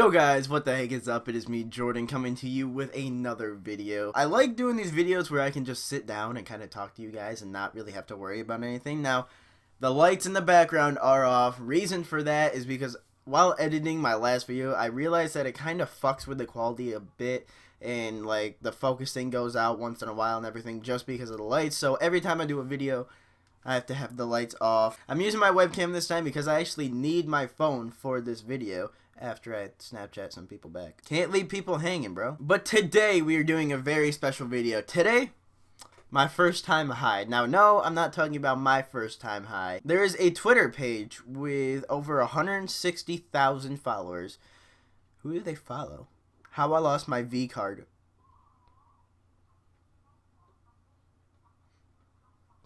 Yo guys, what the heck is up? It is me, Jordan, coming to you with another video. I like doing these videos where I can just sit down and kind of talk to you guys and not really have to worry about anything. Now, the lights in the background are off. Reason for that is because while editing my last video, I realized that it kind of fucks with the quality a bit, and like the focusing goes out once in a while and everything just because of the lights. So every time I do a video, I have to have the lights off. I'm using my webcam this time because I actually need my phone for this video after I Snapchat some people back. Can't leave people hanging, bro. But today we are doing a very special video. Today, my first time high. Now, no, I'm not talking about my first time high. There is a Twitter page with over 160,000 followers. Who do they follow? How I lost my V card.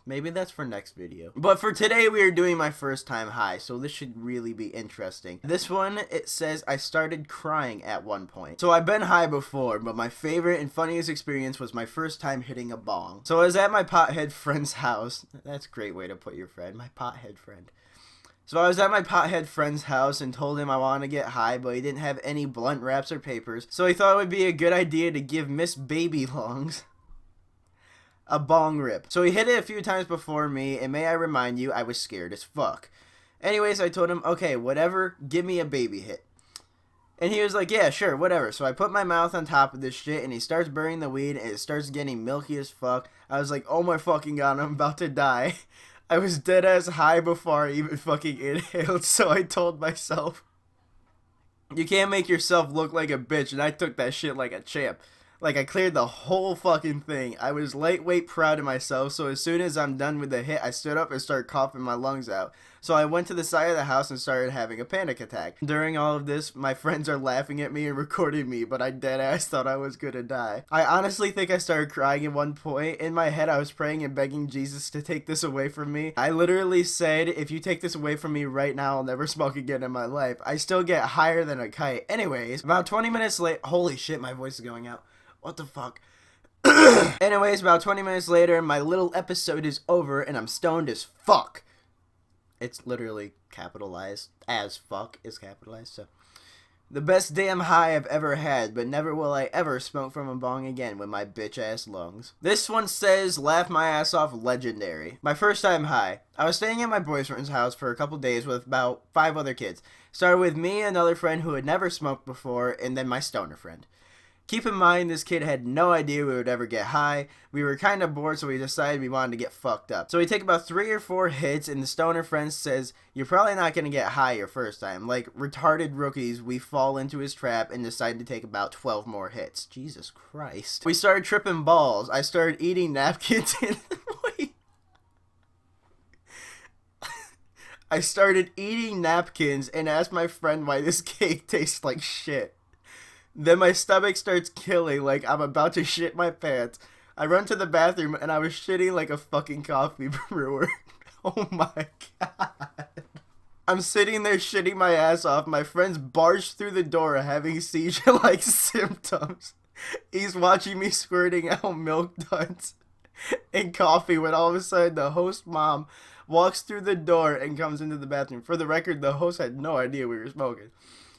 Maybe that's for next video. But for today, we are doing my first time high, so this should really be interesting. This one, it says I started crying at one point. So I've been high before, but my favorite and funniest experience was my first time hitting a bong. So I was at my pothead friend's house. That's a great way to put your friend, my pothead friend. So I was at my pothead friend's house and told him I wanted to get high, but he didn't have any blunt wraps or papers. So he thought it would be a good idea to give Miss Baby Longs a bong rip. So he hit it a few times before me, and may I remind you, I was scared as fuck. Anyways, I told him, okay, whatever, give me a baby hit. And he was like, yeah, sure, whatever. So I put my mouth on top of this shit, and he starts burning the weed, and it starts getting milky as fuck. I was like, oh my fucking god, I'm about to die. I was dead ass high before I even fucking inhaled, so I told myself, you can't make yourself look like a bitch, and I took that shit like a champ. Like, I cleared the whole fucking thing. I was lightweight proud of myself, so as soon as I'm done with the hit, I stood up and started coughing my lungs out. So I went to the side of the house and started having a panic attack. During all of this, my friends are laughing at me and recording me, but I deadass thought I was gonna die. I honestly think I started crying at one point. In my head, I was praying and begging Jesus to take this away from me. I literally said, if you take this away from me right now, I'll never smoke again in my life. I still get higher than a kite. Anyways, about 20 minutes late, holy shit, my voice is going out. What the fuck? Anyways, about 20 minutes later, my little episode is over, and I'm stoned as fuck. It's literally capitalized. As fuck is capitalized, so. The best damn high I've ever had, but never will I ever smoke from a bong again with my bitch-ass lungs. This one says, laugh my ass off, legendary. My first time high. I was staying at my boyfriend's house for a couple days with about 5 other kids. Started with me, another friend who had never smoked before, and then my stoner friend. Keep in mind, this kid had no idea we would ever get high. We were kind of bored, so we decided we wanted to get fucked up. So we take about 3 or 4 hits, and the stoner friend says, you're probably not going to get high your first time. Like retarded rookies, we fall into his trap and decide to take about 12 more hits. Jesus Christ. We started tripping balls. I started eating napkins and... Wait. I started eating napkins and asked my friend why this cake tastes like shit. Then my stomach starts killing like I'm about to shit my pants. I run to the bathroom and I was shitting like a fucking coffee brewer. Oh my god. I'm sitting there shitting my ass off. My friends barged through the door having seizure-like symptoms. He's watching me squirting out milk duds and coffee when all of a sudden the host mom walks through the door and comes into the bathroom. For the record, the host had no idea we were smoking.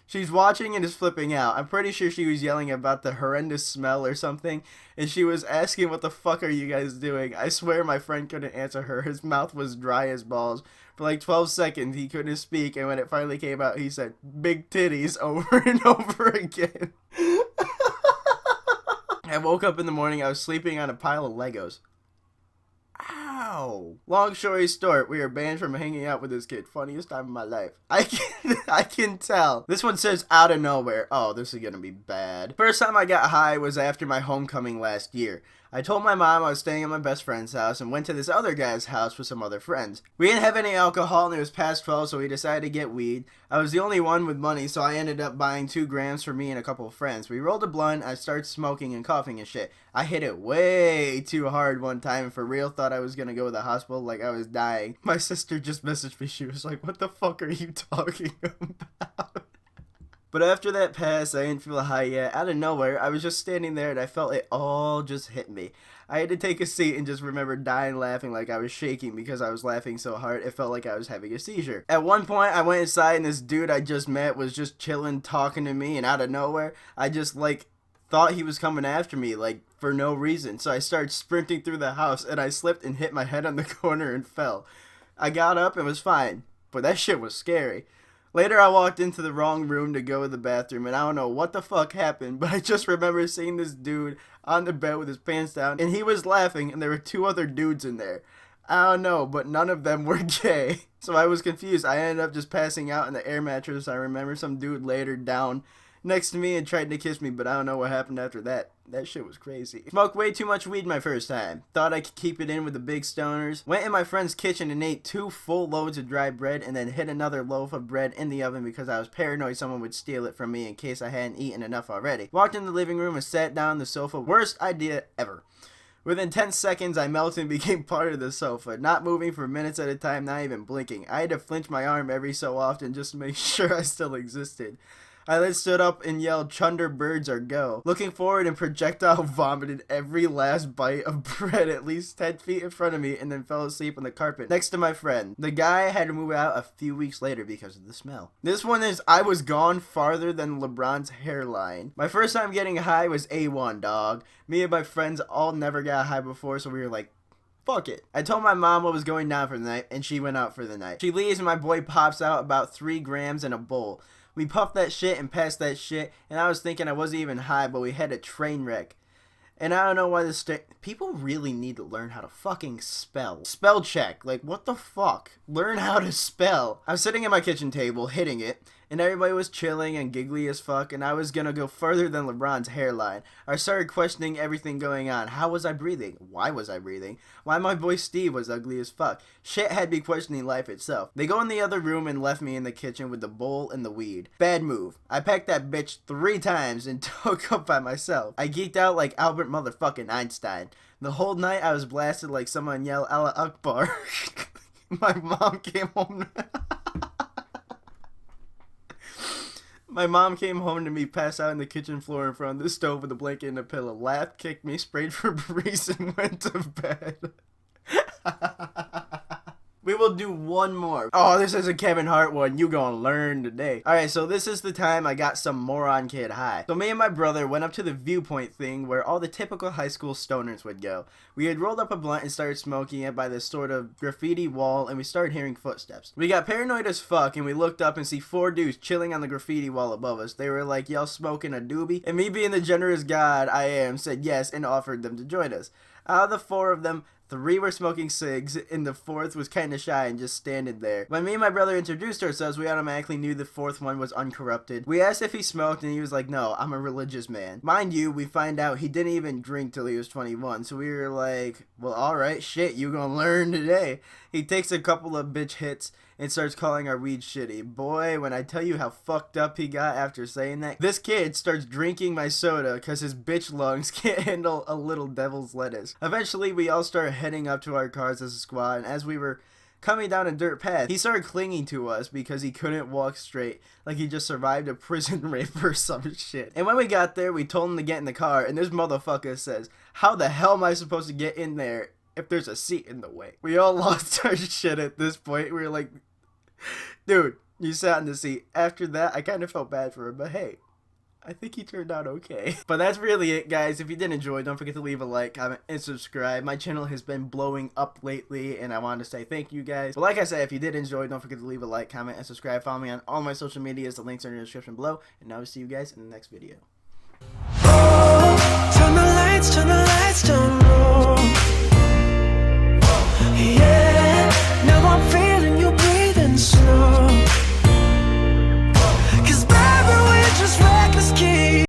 She's watching and is flipping out. I'm pretty sure she was yelling about the horrendous smell or something, and she was asking, what the fuck are you guys doing? I swear my friend couldn't answer her. His mouth was dry as balls. For like 12 seconds, he couldn't speak, and when it finally came out, he said, big titties, over and over again. I woke up in the morning, I was sleeping on a pile of Legos. Ow. Long story short, we are banned from hanging out with this kid. Funniest time of my life. I can tell. This one says out of nowhere. Oh, this is gonna be bad. First time I got high was after my homecoming last year. I told my mom I was staying at my best friend's house and went to this other guy's house with some other friends. We didn't have any alcohol and it was past 12, so we decided to get weed. I was the only one with money, so I ended up buying 2 grams for me and a couple of friends. We rolled a blunt, I started smoking and coughing and shit. I hit it way too hard one time and for real thought I was gonna go to the hospital like I was dying. My sister just messaged me, she was like, what the fuck are you talking about? But after that pass, I didn't feel high yet. Out of nowhere, I was just standing there and I felt it all just hit me. I had to take a seat and just remember dying laughing like I was shaking because I was laughing so hard it felt like I was having a seizure. At one point, I went inside and this dude I just met was just chilling talking to me, and out of nowhere, I just thought he was coming after me for no reason. So I started sprinting through the house and I slipped and hit my head on the corner and fell. I got up and was fine, but that shit was scary. Later, I walked into the wrong room to go to the bathroom, and I don't know what the fuck happened, but I just remember seeing this dude on the bed with his pants down, and he was laughing, and there were 2 other dudes in there. I don't know, but none of them were gay. So I was confused. I ended up just passing out in the air mattress. I remember some dude later down next to me and tried to kiss me, but I don't know what happened after that. That shit was crazy. Smoked way too much weed my first time. Thought I could keep it in with the big stoners. Went in my friend's kitchen and ate 2 full loads of dry bread and then hid another loaf of bread in the oven because I was paranoid someone would steal it from me in case I hadn't eaten enough already. Walked in the living room and sat down on the sofa. Worst idea ever. Within 10 seconds, I melted and became part of the sofa, not moving for minutes at a time, not even blinking. I had to flinch my arm every so often just to make sure I still existed. I then stood up and yelled, "Chunder birds are go." Looking forward and projectile vomited every last bite of bread at least 10 feet in front of me and then fell asleep on the carpet next to my friend. The guy had to move out a few weeks later because of the smell. This one is, I was gone farther than LeBron's hairline. My first time getting high was A1, dog. Me and my friends all never got high before, so we were like, fuck it. I told my mom what was going down for the night, and she went out for the night. She leaves and my boy pops out about 3 grams in a bowl. We puffed that shit and passed that shit, and I was thinking I wasn't even high, but we had a train wreck. And I don't know why people really need to learn how to fucking spell. Spell check. What the fuck? Learn how to spell. I was sitting at my kitchen table, hitting it, and everybody was chilling and giggly as fuck, and I was gonna go further than LeBron's hairline. I started questioning everything going on. How was I breathing? Why was I breathing? Why my boy Steve was ugly as fuck? Shit had me questioning life itself. They go in the other room and left me in the kitchen with the bowl and the weed. Bad move. I packed that bitch 3 times and took up by myself. I geeked out like Albert motherfucking Einstein. The whole night I was blasted like someone yelled Allah Akbar. My mom came home. My mom came home to me, passed out on the kitchen floor in front of the stove with a blanket and a pillow, laughed, kicked me, sprayed Febreze, and went to bed. We will do one more. Oh, this is a Kevin Hart one. You gonna learn today. Alright, so this is the time I got some moron kid high. So me and my brother went up to the viewpoint thing where all the typical high school stoners would go. We had rolled up a blunt and started smoking it by this sort of graffiti wall, and we started hearing footsteps. We got paranoid as fuck, and we looked up and see 4 dudes chilling on the graffiti wall above us. They were like, "Y'all smoking a doobie?" And me being the generous god I am, said yes and offered them to join us. Out of the 4 of them, 3 were smoking cigs, and the 4th was kinda shy and just standing there. When me and my brother introduced ourselves, we automatically knew the 4th one was uncorrupted. We asked if he smoked, and he was like, "No, I'm a religious man." Mind you, we find out he didn't even drink till he was 21, so we were like, well, alright, shit, you gonna learn today. He takes a couple of bitch hits and starts calling our weed shitty. Boy, when I tell you how fucked up he got after saying that, this kid starts drinking my soda because his bitch lungs can't handle a little devil's lettuce. Eventually, we all started heading up to our cars as a squad, and as we were coming down a dirt path, he started clinging to us because he couldn't walk straight, like he just survived a prison rape or some shit. And when we got there, we told him to get in the car, and this motherfucker says, "How the hell am I supposed to get in there if there's a seat in the way?" We all lost our shit at this point. We were like, dude, you sat in the seat. After that, I kind of felt bad for him, but hey, I think he turned out okay. But that's really it, guys. If you did enjoy, don't forget to leave a like, comment, and subscribe. My channel has been blowing up lately, and I wanted to say thank you, guys. But like I said, if you did enjoy, don't forget to leave a like, comment, and subscribe. Follow me on all my social medias. The links are in the description below. And now I'll see you guys in the next video.